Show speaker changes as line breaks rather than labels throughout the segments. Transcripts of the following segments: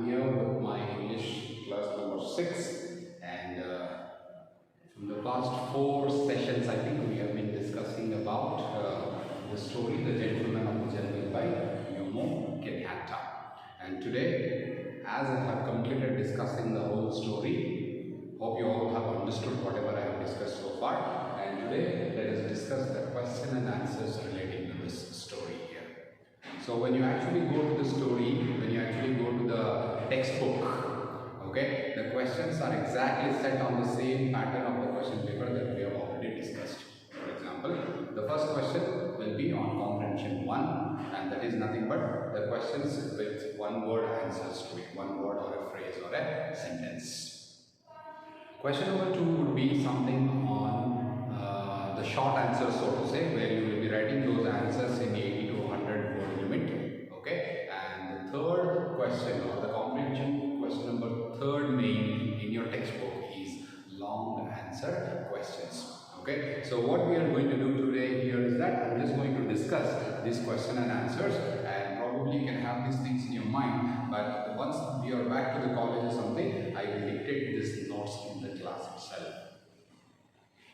here with my English class number 6, and from the past 4 sessions I think we have been discussing about the story The Gentleman of the Jungle by Iomo, Kenyatta. And today, as I have completed discussing the whole story, hope you all have understood whatever I have discussed so far, and today let us discuss the question and answers relating to this story here. So when you actually go to the story, when you actually go to the textbook, okay, the questions are exactly set on the same pattern of the question paper that we have already discussed. For example, the first question will be on comprehension 1, and that is nothing but the questions with one word answers to it, one word or a phrase or a sentence. Question number 2 would be something on the short answers, so to say, where you will be writing those answers in 80 to 100 word limit. Okay, and the third question or the comprehension question number 3rd main in your textbook is long answer questions. Okay, so what we are going to do today here is that I'm just going to discuss this question and answers, and probably you can have these things in your mind, but once we are back to the college or something, I will dictate these notes in the class itself.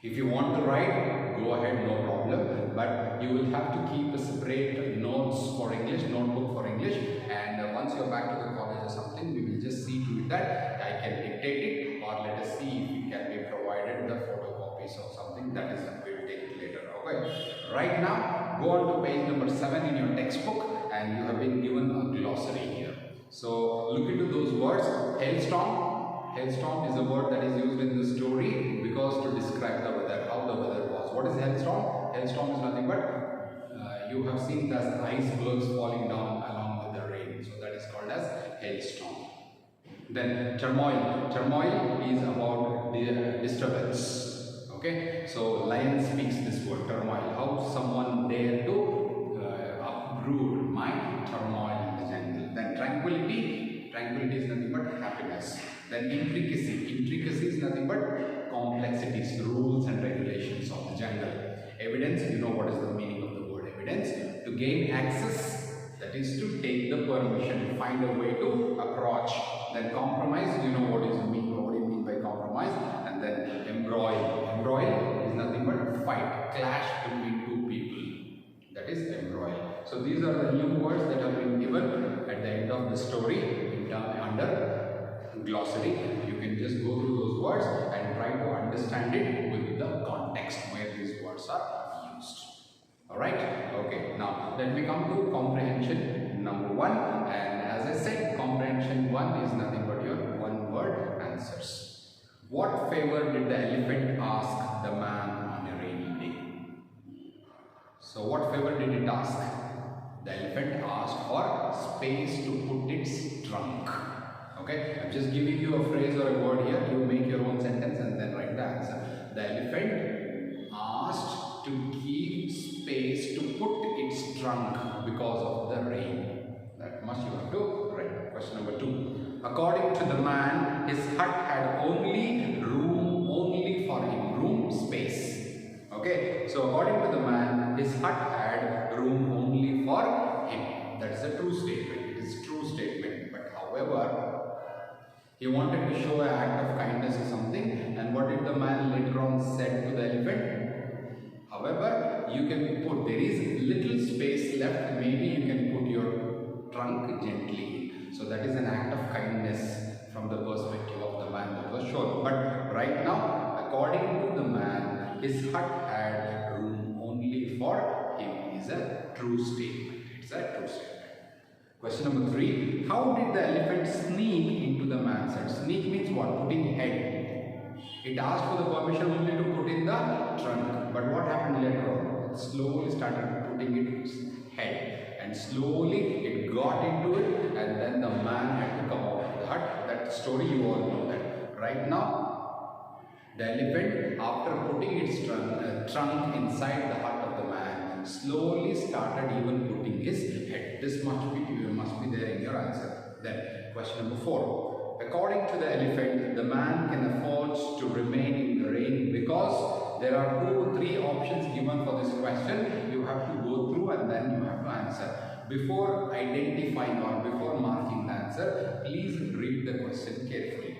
If you want to write, go ahead, no problem, but you will have to keep a separate notes for English, notebook for English, and once you are back to the college or something, we will just see to it that I can dictate it, or let us see if it can be provided the photocopies or something. That is we will take it later. Okay, right now go on to page number 7 in your textbook, and you have been given a glossary here. So look into those words. Hailstorm. Hailstorm is a word that is used in the story because to describe the weather, how the weather was. What is hailstorm? Hailstorm is nothing but you have seen it as icebergs falling down along with the rain. So that is called as hailstorm. Then turmoil. Turmoil is about the disturbance. Okay, so Lion speaks this word turmoil. How someone dare to uproot my turmoil in the jungle. Then tranquility. Tranquility is nothing but happiness. Then intricacy. Intricacy is nothing but complexities, rules and regulations of the jungle. Evidence, you know what is the meaning of the word evidence. To gain access, that is to take the permission, find a way to approach. Then compromise, you know what do you mean by compromise. And then embroil. Embroil is nothing but fight, clash between two people. That is embroil. So these are the new words that have been given at the end of the story under glossary. You can just go through those words and try to understand it with the context where these words are used. Alright? Okay, now let me come to comprehension number 1, and as I said, comprehension 1 is nothing but your one word answers. What favor did the elephant ask the man on a rainy day? So what favor did it ask? The elephant asked for space to put its trunk. Okay, I'm just giving you a phrase or a word here. You make your own sentence and then write the answer. The elephant asked to keep space to put its trunk because of the rain. That much you have to write. Question number 2. According to the man, his hut had only for him, room space. Okay, so according to the man, his hut had room only for him. That's a true statement. It is a true statement. But however, he wanted to show an act of kindness or something, and what did the man later on said to the elephant? However, you can put, there is little space left, maybe you can put your trunk gently. So that is an act of kindness from the perspective of the man that was shown. But right now, according to the man, his hut had room only for him is a true statement. It's a true statement. Question number 3. How did the elephant sneak into the man's hut? Sneak means what? Putting head. It asked for the permission only to put in the trunk. But what happened later on? It slowly started putting its head. And slowly it got into it, and then the man had to come out of the hut. That story you all know that. Right now, the elephant, after putting its trunk inside the hut of the man, slowly started even putting his head. This must be there in your answer. Then question number 4. According to the elephant, the man can afford to remain in the rain because there are 2 or 3 options given for this question. You have to go through and then you have to answer. Before identifying or before marking the answer, please read the question carefully.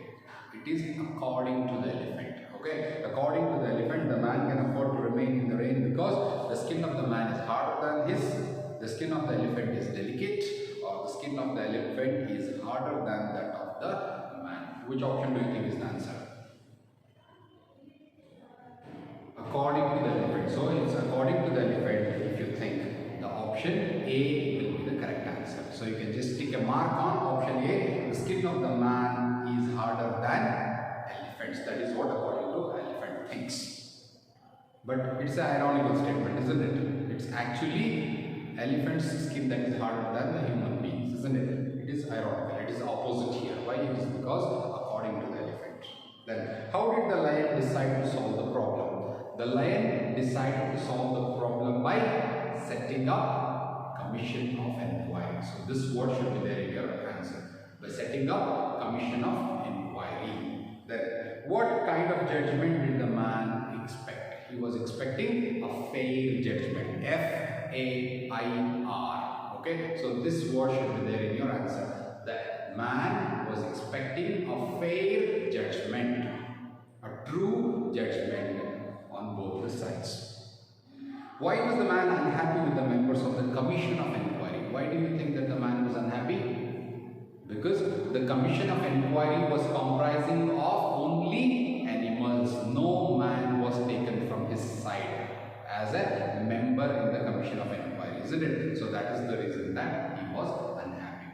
It is according to the elephant. Okay, according to the elephant, the man can afford to remain in the rain because the skin of the man is harder than his. The skin of the elephant is delicate, or the skin of the elephant is harder than that of the man. Which option do you think is the answer? According to the elephant. So it's according to the elephant. If you think the option A will be the correct answer. So you can just stick a mark on option A. The skin of the man is harder than elephants. That is what according to elephant thinks. But it's an ironical statement, isn't it? It's actually elephant's skin that is harder than the human beings, isn't it? It is ironical. It is opposite here. Why? It is because according to the elephant. Then, how did the lion decide to solve the problem? The lion decided to solve the problem by setting up commission of inquiry. So this word should be there in your answer. By setting up commission of inquiry. Then, what kind of judgment did the man expect? He was expecting a fair judgment. F-A-I-R. Okay, so this word should be there in your answer. The man was expecting a fair judgment, a true judgment on both the sides. Why was the man unhappy with the members of the commission of inquiry? Why do you think that the man was unhappy? Because the commission of inquiry was comprising of only animals. No man was taken from his side as a member in the commission of inquiry, isn't it? So that is the reason that he was unhappy.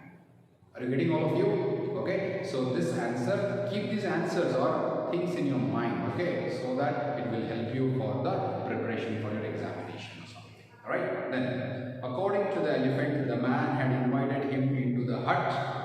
Are you getting all of you? Okay, so this answer, keep these answers or things in your mind, okay, so that it will help you for the preparation for your examination or something. Alright, then according to the elephant, the man had invited him into the hut.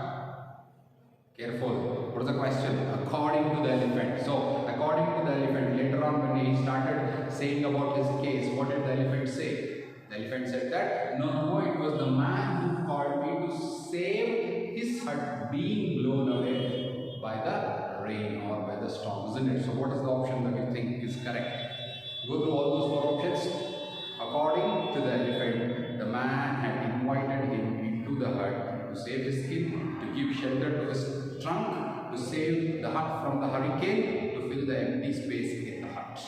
Careful, what is the question? According to the elephant. So according to the elephant, later on when he started saying about his case, what did the elephant say? The elephant said that no, it was the man who called me to save his hut being blown away by the rain or by the storm, isn't it? So what is the option that you think is correct? Go through all those four options. According to the elephant, the man had invited him into the hut to save his skin, to give shelter to his trunk, to save the hut from the hurricane, to fill the empty space in the hut.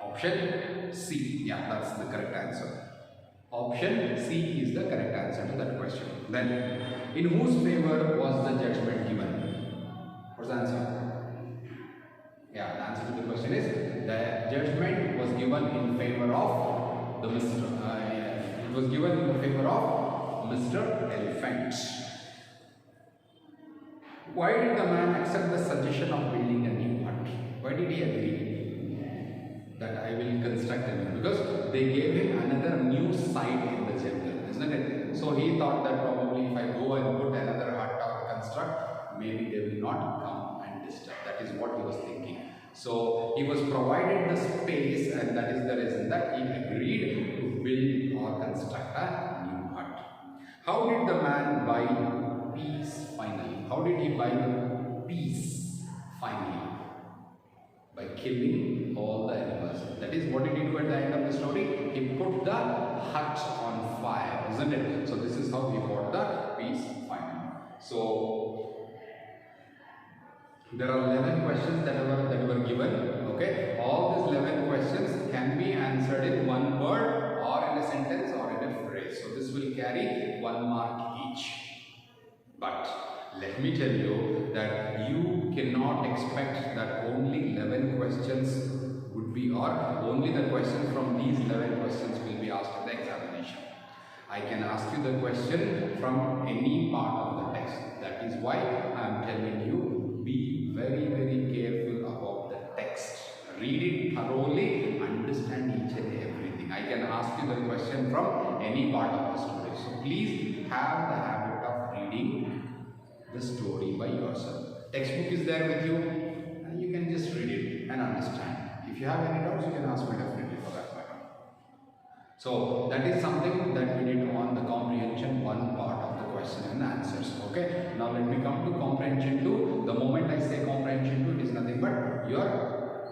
Option C. Yeah, that's the correct answer. Option C is the correct answer to that question. Then, in whose favor was the judgment given? What's the answer? Yeah, the answer to the question is the judgment was given in favor of the it was given in favor of Mr. Elephant. Why did the man accept the suggestion of building a new hut? Why did he agree that I will construct a new? Because they gave him another new site in the jungle, isn't it? So he thought that probably if I go and put another hut or construct, maybe they will not come and disturb. That is what he was thinking. So he was provided the space, and that is the reason that he agreed to build or construct a new hut. How did the man buy peace finally? How did he buy peace finally? By killing all the animals. That is, what did he do at the end of the story? He put the hut on fire, isn't it? So this is how he bought the peace finally. So there are 11 questions that were given. Okay, all these 11 questions can be answered in one word or in a sentence or in a phrase. So this will carry 1 mark each. But let me tell you that you cannot expect that only 11 questions would be, or only the questions from these 11 questions will be asked in the examination. I can ask you the question from any part of the text. That is why I am telling you, be very, very careful about the text. Read it thoroughly, understand each and everything. I can ask you the question from any part of the story. So please have the habit of reading the story by yourself. Textbook is there with you and you can just read it and understand. If you have any doubts, you can ask me definitely for that matter. So that is something that we did on the comprehension 1 part of the question and answers. Okay, now let me come to comprehension 2. The moment I say comprehension 2, it is nothing but your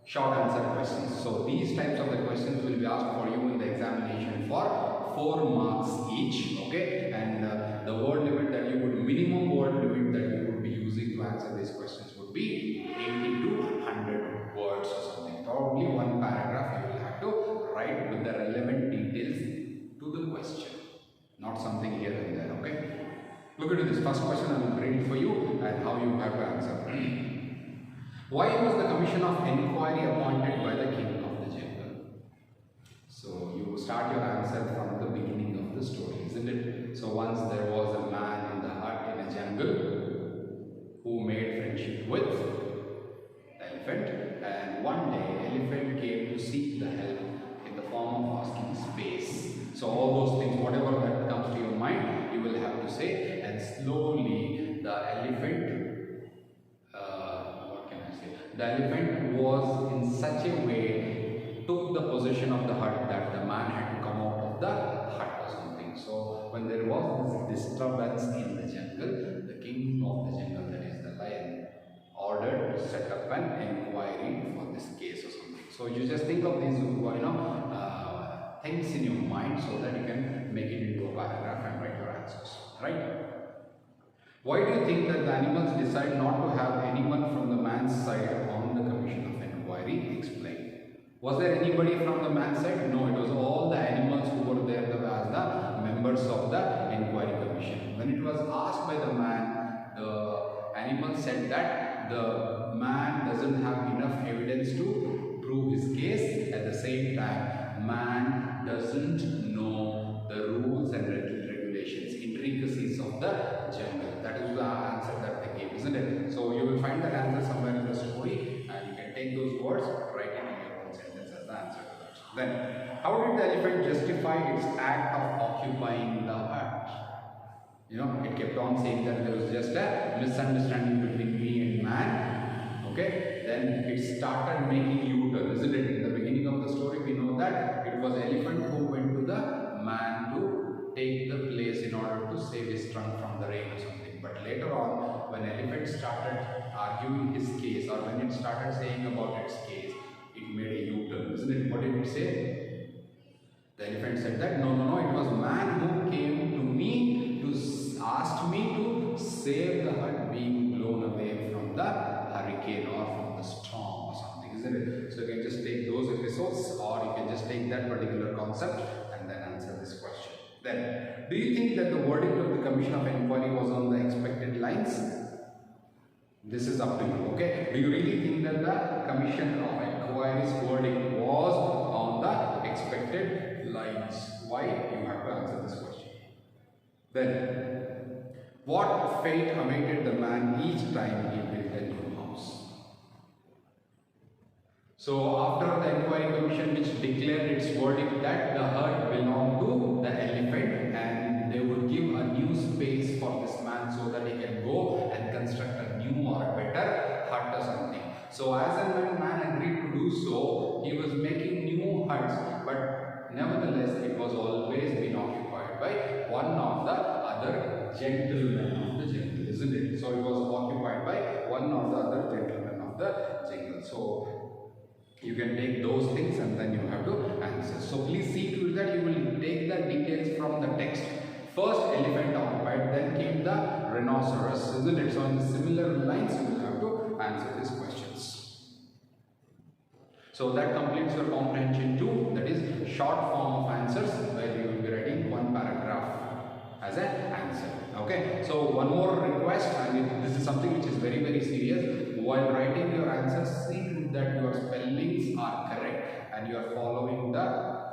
short answer questions. So these types of the questions will be asked for you in the examination for 4 marks each, okay, and the word limit that you would, minimum word limit that you would be using to answer these questions would be 80 to 100 words or something. Probably one paragraph you will have to write with the relevant details to the question, not something here and there, okay. Look at this first question. I will read it for you and how you have to answer. Why was the commission of inquiry appointed by the king of the jungle? So you start your answer from the beginning of the story, isn't it? So once there was a man in the hut in a jungle who made friendship with the elephant, and one day elephant came to seek the help in the form of asking space. So all those things, whatever that comes to your mind, you will have to say, and slowly the elephant, the elephant was in such a way, took the possession of the hut that the man had to come out of the hut or something. So when there was this disturbance in the jungle, the king of the jungle, that is the lion, ordered to set up an inquiry for this case or something. So you just think of these, things in your mind so that you can make it into a paragraph and write your answers, right? Why do you think that the animals decide not to have anyone from the man's side on the commission of inquiry? Explain. Was there anybody from the man's side? No, it was all the animals who were there as the members of the inquiry commission. When it was asked by the man, the animal said that the man doesn't have enough evidence to prove his case. At the same time, man doesn't know the rules and regulations, intricacies of the jungle. That is the answer that they gave, isn't it? So you will find that answer somewhere in the story, and you can take those words, write it in your own sentence as the answer to that. Then, how did the elephant justify its act of occupying the hut? You know, it kept on saying that there was just a misunderstanding between me and man. Okay, then it started making U-turn, isn't it? In the beginning of the story, we know that it was elephant who went to the man to take the place in order to save his trunk from the rain or something. But later on, when elephant started arguing his case, or when it started saying about its case, it made a U-turn, isn't it? What did it say? The elephant said that no, it was man who came to me to asked me to save the hut being blown away from the hurricane or from the storm or something, isn't it? So you can just take those episodes, or you can just take that particular concept and then answer this question. Then, do you think that the verdict of the commission of inquiry was on the expected lines? This is up to you, okay? Do you really think that the commission of inquiry's verdict was on the expected lines? Why? You have to answer this question. Then, what fate awaited the man each time he built a new house? So after the inquiry commission, which declared its verdict that the hut belonged to the elephant, and they would give a new space for this man so that he can go and construct a new or a better hut or something. So as and when man agreed to do so, he was making new huts, but nevertheless it was always been occupied by one of the other gentlemen of the jungle, isn't it? So it was occupied by one of the other gentlemen of the jungle. So you can take those things and then you have to answer. So please see to it that you will take the details from the text. First elephant occupied, then came the rhinoceros, isn't it? So in similar lines you will have to answer these questions. So that completes your comprehension 2, that is short form of answers, where you will be writing one paragraph as an answer. Okay, so one more request, and this is something which is very serious. While writing your answers, see to it that your spellings are correct and you are following the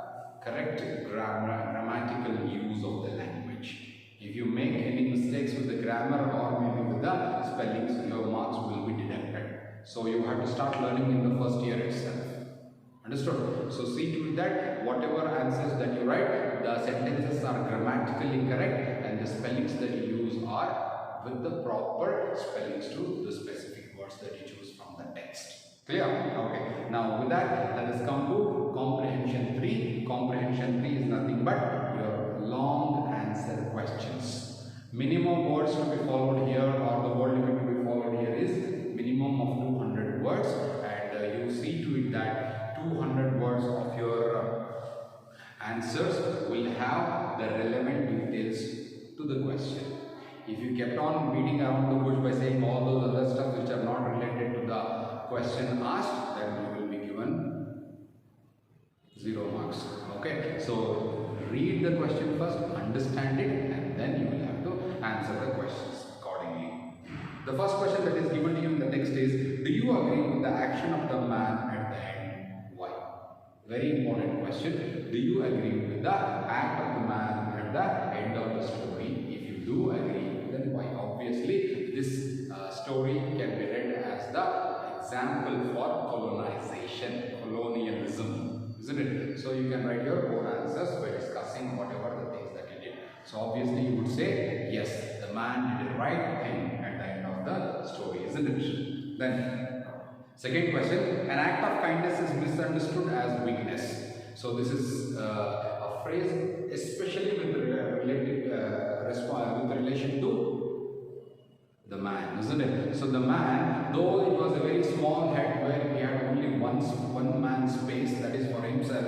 correct grammatical use of the language. If you make any mistakes with the grammar or maybe with the spellings, your marks will be deducted. So you have to start learning in the first year itself. Understood? So see to it that whatever answers that you write, the sentences are grammatically correct and the spellings that you use are with the proper spellings to the specific words that you choose from the text. Clear? Okay. Now with that, let us come to comprehension 3. Comprehension 3 is nothing but your long answer questions. Minimum words to be followed here, or the word limit to be followed here is minimum of 200 words, and you see to it that 200 words of your answers will will have the relevant details to the question. If you kept on beating around the bush by saying all those other stuff which are not related to the question asked, then you will be given 0 marks. Okay, so read the question first, understand it, and then you will have to answer the questions accordingly. The first question that is given to you in the text is, do you agree with the action of the man at the end? Why? Very important question. Do you agree with the act of the man at the end of the story? If you do agree, then why? Obviously, this story can be read as the example for colonization, colonialism, isn't it? So you can write your own answers by discussing whatever the things that you did. So obviously you would say, yes, the man did the right thing at the end of the story, isn't it? Then, second question, an act of kindness is misunderstood as weakness. So this is a phrase especially with relation to the man, isn't it? So the man, though it was a very small head where he had only one man's space, that is for himself,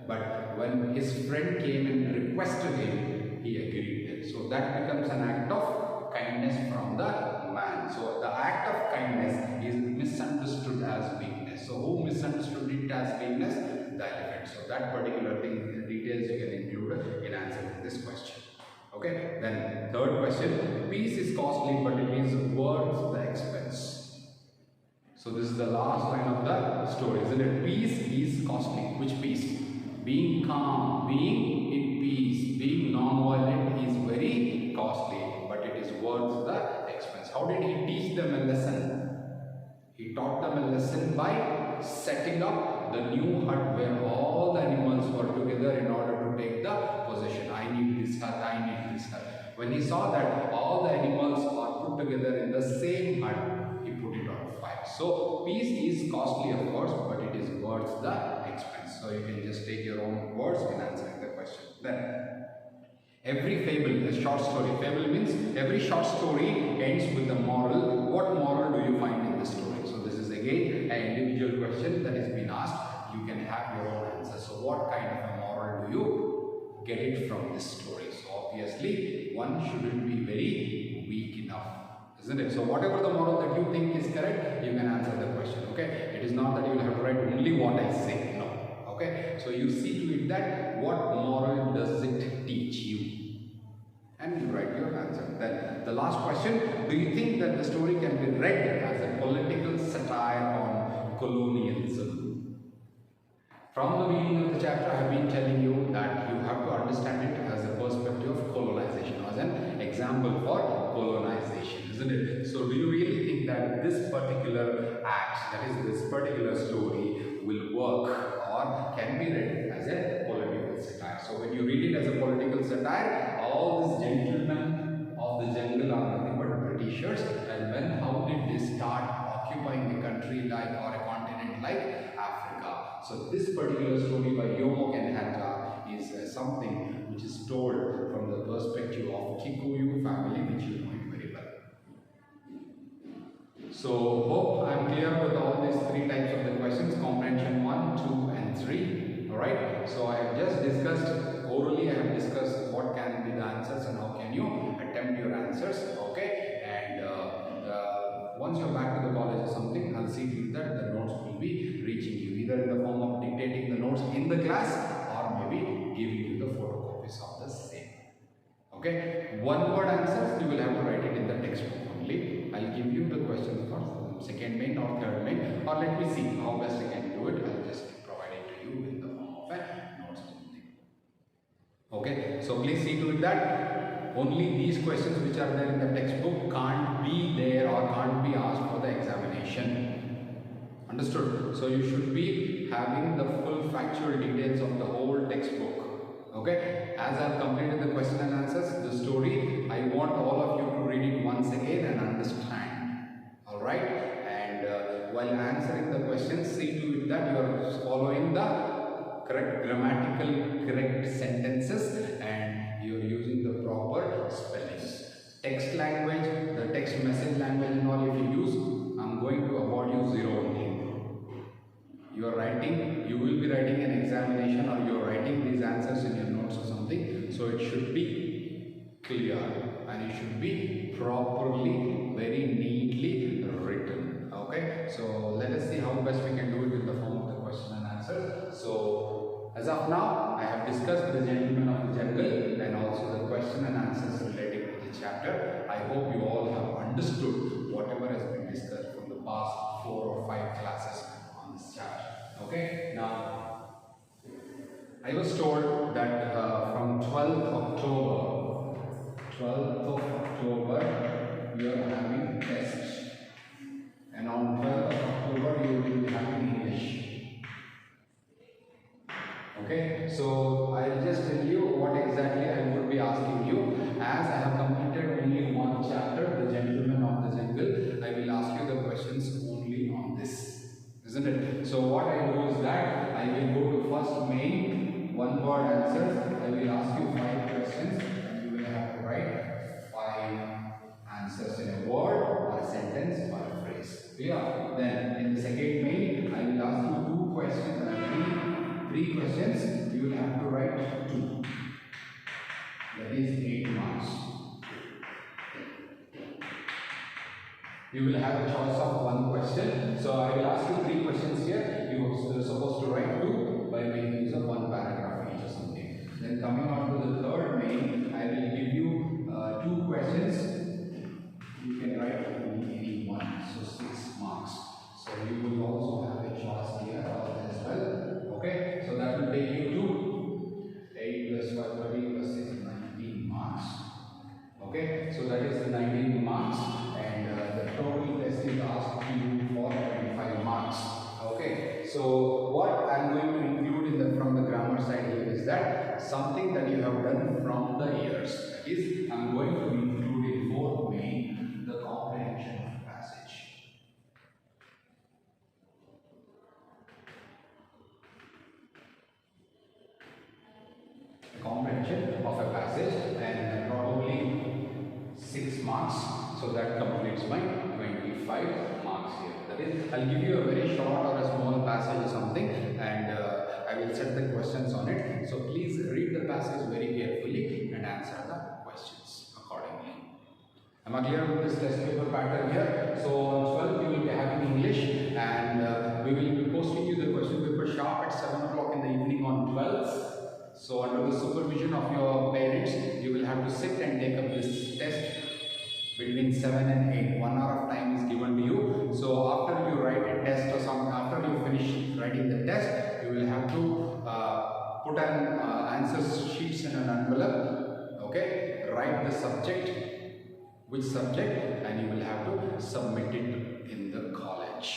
but when his friend came and requested him, he agreed. So that becomes an act of kindness from the man. So the act of kindness is misunderstood as weakness. So who misunderstood it as weakness? The elephant. So that particular thing, details you can include in answering this question. Okay, then third question, peace is costly but it is worth the expense. So this is the last line of the story, isn't it? Peace is costly. Which peace? Being calm, being in peace, being non-violent is very costly, but it is worth the expense. How did he teach them a lesson? He taught them a lesson by setting up the new hut where all the animals were together in order to take the possession. I need this hut, I need this hut. When he saw that all the animals are put together in the same hut, he put it on fire. So peace is costly, of course, but it is worth the expense. So you can just take your own words in answering the question. Then, every fable, a short story. Fable means every short story ends with a moral. What moral do you find in the story? So this is again an individual question that is being asked. You can have your own answer. So what kind of a moral do you get it from this story? So obviously one shouldn't be very weak enough, isn't it? So whatever the moral that you think is correct, you can answer the question. Okay, it is not that you will have to write only what I say. No. Okay, so you see to it that what moral does it teach you, and you write your answer. Then the last question, do you think that the story can be read as a political satire on colonialism? From the beginning of the chapter, I have been telling you that you have to understand it as a perspective of colonization, as an example for colonization, isn't it? So do you really think that this particular act, that is this particular story, will work or can be read as a political satire? So when you read it as a political satire, all these gentlemen of the jungle are nothing but Britishers, and how did they start occupying a country like, or a continent like Africa? So this particular story by Iomo Kenyatta is something which is told from the perspective of Kikuyu family, which you know it very well. So hope I am clear with all these three types of the questions: comprehension 1, 2 and 3. Alright, so I have just discussed orally, I have discussed what can be the answers and how can you attempt your answers. Okay, and once you're back to the college or something, I'll see to it that the notes will be reaching you, either in the form of dictating the notes in the class or maybe giving you the photocopies of the same. Okay, one word answers you will have to write it in the textbook only. I'll give you the questions for second main or third main, or let me see how best I can do it. I'll just provide it to you in the form of a notes only. Okay, so please see to it that only these questions which are there in the textbook can't be there or can't be asked for the examination. Understood? So you should be having the full factual details of the whole textbook. Okay, as I have completed the question and answers, the story, I want all of you to read it once again and understand. Alright, and while answering the questions, see to it that you are following the correct grammatical, correct sentences, and you are using the proper spellings. Text language, the text message language and all, if you use, I'm going to award you 0 only. You are writing, you will be writing an examination, or you are writing these answers in your notes or something. So it should be clear and it should be properly, very neatly written. Okay, so let us see how best we can do it in the form of the question and answer. So as of now, I have discussed the gentleman of the jungle and also the question and answers related to the chapter. I hope you all have understood whatever has been discussed from the past 4 or 5 classes on this chapter. Okay, now I was told that from 12th of October, we are having tests, and on 12th of October, you will be having English. Okay, so I'll just tell you what exactly I would be asking you. As I have completed only one chapter, The Gentleman of the Jungle, I will ask you the questions only on this, isn't it? So what I do is that I will go to first main one-word answers. I will ask you 5 questions and you will have to write 5 answers in a word or a sentence or a phrase. Yeah. Then in the second main, I will ask you 2 questions and 3 questions. You will have to write 2. That is 8 marks. You will have a choice of 1 question. So I will ask you 3 questions here. You are supposed to write 2 by making use of 1 paragraph each or something. Then coming on to the third main, I will give you 2 questions. You can write only 1, so 6 marks. So you will also have a choice here as well. Okay, so that will take you to 8 plus 5, 30 plus 6, 19 marks. Okay, so that is the 19 marks, and the total test is asked you for 25 marks. Okay, so what I am going to include in from the grammar side here is that something that you have done from the years. That is, I am going to include in 4th main the comprehension of passage. Comprehension of a passage, and probably 6 marks, so that completes my 25 marks here. That is, I'll give you a very short or a small passage or something, and I will set the questions on it. So please read the passage very carefully and answer the questions accordingly. Am I clear with this test paper pattern here? So on 12th you will be having English, and we will be posting you the question paper sharp at 7 o'clock in the evening on 12th. So under the supervision of your parents, you will have to sit and take up this test between 7 and 8. 1 hour of time is given to you. So after you write a test or something, after you finish writing the test, you will have to put an answer sheets in an envelope. Okay, write the subject, which subject, and you will have to submit it in the college.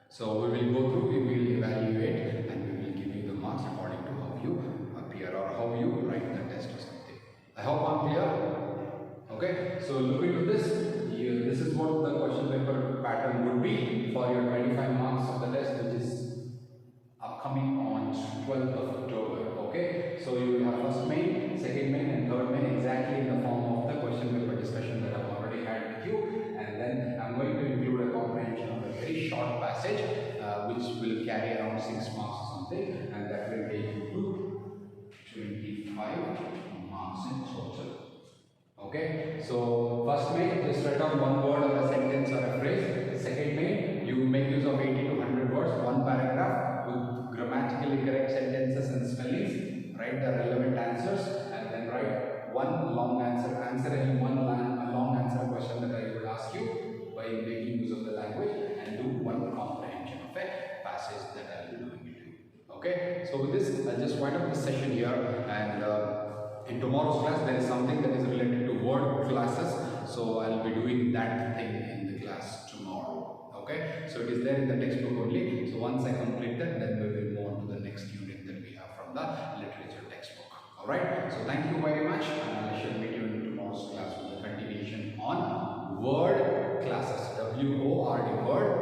So we will go through, we will evaluate, and we will give you the marks according to how you appear or how you write the test or something. I hope I'm clear. Okay, so look into this. This is what the question paper pattern would be for your 25 marks of the test, which is upcoming on 12th of October. Okay, so you will have first main, second main, and third main exactly in the form of the question paper discussion that I've already had with you, and then I'm going to include a comprehension of a very short passage which will carry around 6 marks or something, and that will take you to 25 marks in total. Okay, so first main, just write down 1 word or a sentence or a phrase. Second main, you make use of 80 to 100 words, 1 paragraph with grammatically correct sentences and spellings. Write the relevant answers, and then write 1 long answer. Answer any 1 long answer question that I will ask you by making use of the language, and do 1 comprehension of a passage that I will be doing it to. Okay, so with this, I'll just wind up this session here, and in tomorrow's class there is something that is related to word classes, so I'll be doing that thing in the class tomorrow. Okay, so it is there in the textbook only. So once I complete that, then we will move on to the next unit that we have from the literature textbook. Alright, so thank you very much, and I shall meet you in tomorrow's class with the continuation on word classes. WORD, word